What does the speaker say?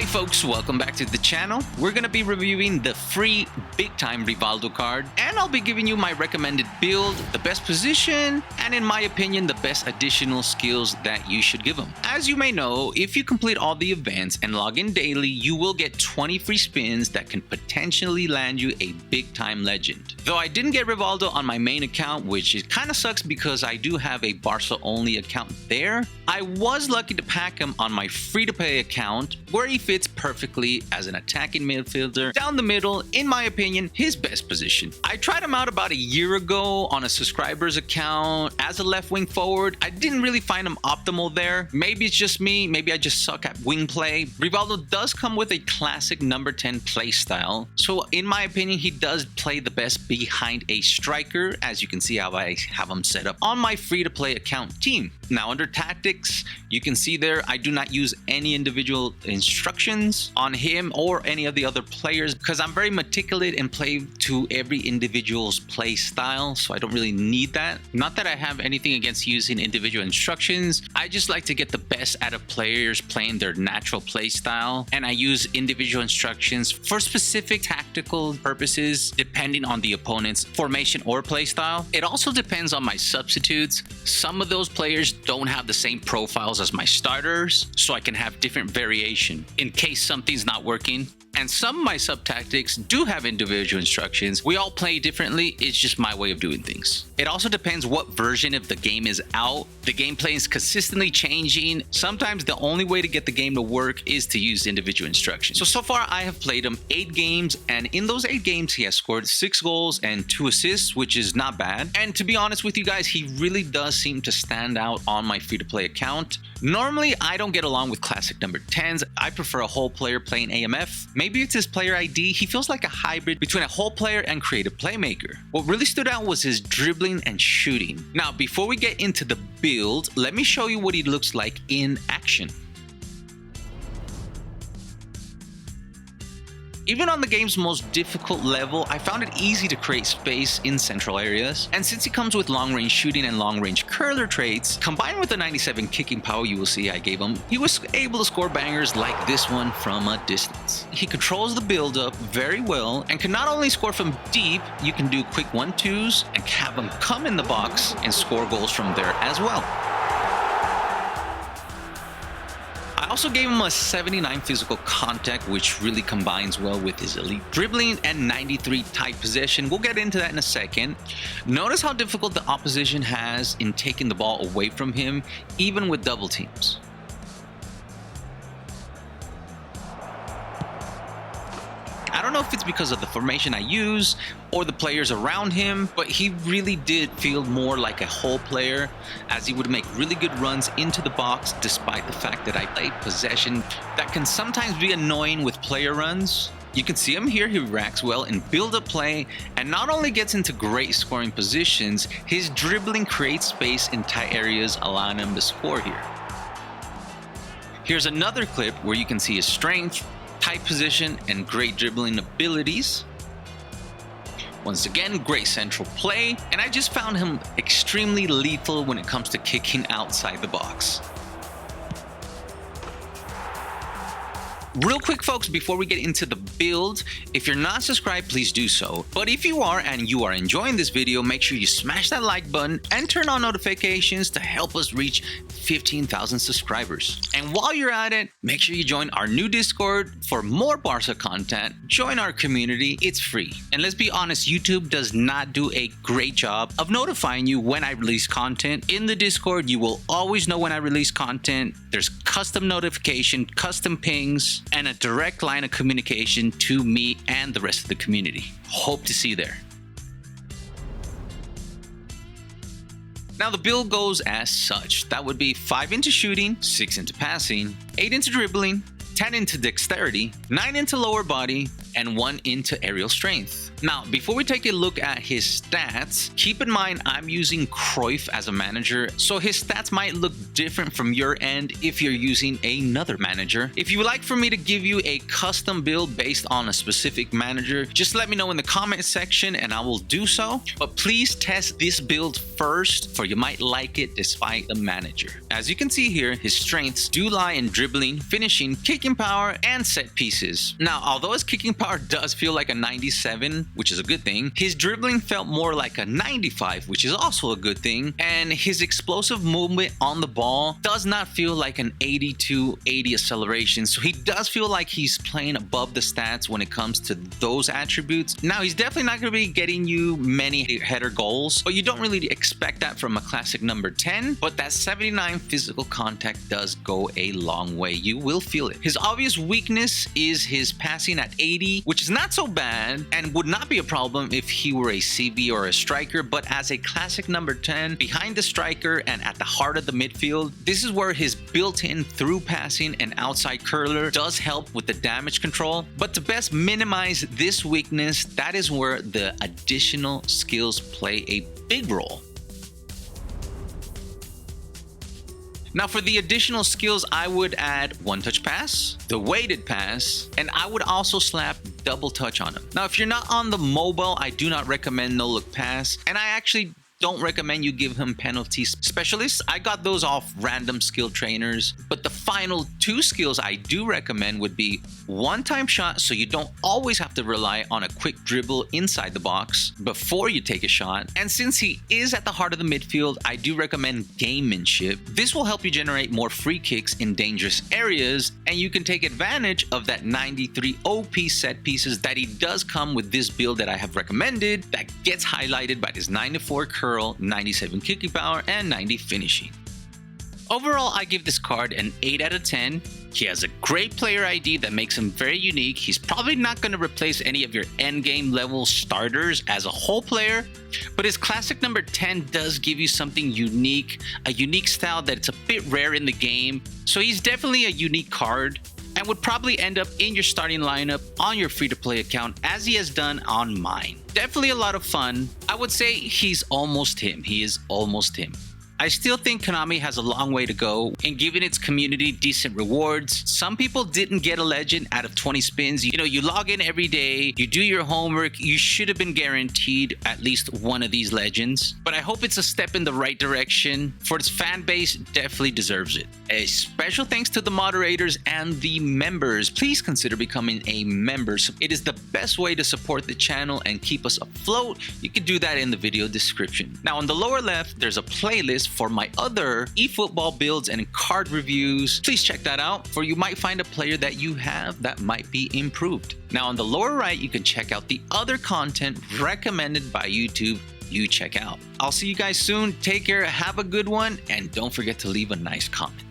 folks, welcome back to the channel. We're going to be reviewing the free big time Rivaldo card, and I'll be giving you my recommended build, the best position, and in my opinion, the best additional skills that you should give him. As you may know, if you complete all the events and log in daily, you will get 20 free spins that can potentially land you a big time legend. Though I didn't get Rivaldo on my main account, which kind of sucks because I do have a Barca only account there, I was lucky to pack him on my free-to-play account, where he fits perfectly as an attacking midfielder down the middle, in my opinion, his best position. I tried him out about a year ago on a subscriber's account as a left wing forward. I didn't really find him optimal there. Maybe it's just me, maybe I just suck at wing play. Rivaldo does come with a classic number 10 play style, so in my opinion, he does play the best behind a striker, as you can see how I have him set up on my free-to-play account team. Now under tactics, you can see there I do not use any individual instructions on him or any of the other players because I'm very meticulous and play to every individual's play style, so I don't really need that. Not that I have anything against using individual instructions, I just like to get the best out of players playing their natural play style, and I use individual instructions for specific tactical purposes depending on the opponent's formation or play style. It also depends on my substitutes. Some of those players don't have the same profiles as my starters, so I can have different variation in case something's not working. And some of my sub-tactics do have individual instructions. We all play differently, it's just my way of doing things. It also depends what version of the game is out. The gameplay is consistently changing. Sometimes the only way to get the game to work is to use individual instructions. So far I have played him 8 games, and in those 8 games he has scored 6 goals and 2 assists, which is not bad. And to be honest with you guys, he really does seem to stand out on my free-to-play account. Normally, I don't get along with classic number 10s. I prefer a whole player playing AMF. Maybe it's his player ID. He feels like a hybrid between a whole player and creative playmaker. What really stood out was his dribbling and shooting. Now, before we get into the build, let me show you what he looks like in action. Even on the game's most difficult level, I found it easy to create space in central areas. And since he comes with long-range shooting and long-range curler traits, combined with the 97 kicking power you will see I gave him, he was able to score bangers like this one from a distance. He controls the build-up very well and can not only score from deep, you can do quick 1-2s and have him come in the box and score goals from there as well. I also gave him a 79 physical contact, which really combines well with his elite dribbling and 93 tight possession. We'll get into that in a second. Notice how difficult the opposition has in taking the ball away from him, even with double teams. I don't know if it's because of the formation I use or the players around him, but he really did feel more like a whole player, as he would make really good runs into the box despite the fact that I played possession that can sometimes be annoying with player runs. You can see him here, he reacts well in build-up play and not only gets into great scoring positions, his dribbling creates space in tight areas, allowing him to score here. Here's another clip where you can see his strength, tight position, and great dribbling abilities. Once again, great central play, and I just found him extremely lethal when it comes to kicking outside the box. Real quick folks, before we get into the build, if you're not subscribed, please do so. But if you are and you are enjoying this video, make sure you smash that like button and turn on notifications to help us reach 15,000 subscribers. And while you're at it, make sure you join our new Discord for more Barca content. Join our community, it's free. And let's be honest, YouTube does not do a great job of notifying you when I release content. In the Discord, you will always know when I release content. There's custom notification, custom pings, and a direct line of communication to me and the rest of the community. Hope to see you there. Now the build goes as such. That would be 5 into shooting, 6 into passing, 8 into dribbling, 10 into dexterity, 9 into lower body, and 1 into aerial strength. Now, before we take a look at his stats, keep in mind I'm using Cruyff as a manager, so his stats might look different from your end if you're using another manager. If you would like for me to give you a custom build based on a specific manager, just let me know in the comment section and I will do so. But please test this build first, for you might like it despite the manager. As you can see here, his strengths do lie in dribbling, finishing, kicking power, and set pieces. Now, although his kicking power does feel like a 97, which is a good thing, his dribbling felt more like a 95, which is also a good thing, and his explosive movement on the ball does not feel like an 82-80 acceleration, so he does feel like he's playing above the stats when it comes to those attributes. Now, he's definitely not going to be getting you many header goals, but you don't really expect that from a classic number 10, but that 79 physical contact does go a long way. You will feel it. His obvious weakness is his passing at 80, which is not so bad and would not be a problem if he were a CB or a striker, but as a classic number 10 behind the striker and at the heart of the midfield, this is where his built-in through passing and outside curler does help with the damage control. But to best minimize this weakness, that is where the additional skills play a big role. Now, for the additional skills, I would add one-touch pass, the weighted pass, and I would also slap double touch on him. Now, if you're not on the mobile, I do not recommend no-look pass, and I actually don't recommend you give him penalty specialists. I got those off random skill trainers, but the final 2 skills I do recommend would be one-time shot, so you don't always have to rely on a quick dribble inside the box before you take a shot. And since he is at the heart of the midfield, I do recommend gamemanship. This will help you generate more free kicks in dangerous areas, and you can take advantage of that 93 OP set pieces that he does come with this build that I have recommended, that gets highlighted by this 94 curl, 97 kicking power, and 90 finishing. Overall, I give this card an 8 out of 10. He has a great player ID that makes him very unique. He's probably not going to replace any of your endgame level starters as a whole player, but his classic number 10 does give you something unique, a unique style that's a bit rare in the game. So he's definitely a unique card and would probably end up in your starting lineup on your free-to-play account, as he has done on mine. Definitely a lot of fun. I would say he's almost him. He is almost him. I still think Konami has a long way to go in giving its community decent rewards. Some people didn't get a legend out of 20 spins. You know, you log in every day, you do your homework, you should have been guaranteed at least one of these legends. But I hope it's a step in the right direction, for its fan base definitely deserves it. A special thanks to the moderators and the members. Please consider becoming a member. It is the best way to support the channel and keep us afloat. You can do that in the video description. Now, on the lower left, there's a playlist for my other eFootball builds and card reviews. Please check that out, for you might find a player that you have that might be improved. Now, on the lower right, you can check out the other content recommended by YouTube. You check out. I'll see you guys soon. Take care, have a good one, and don't forget to leave a nice comment.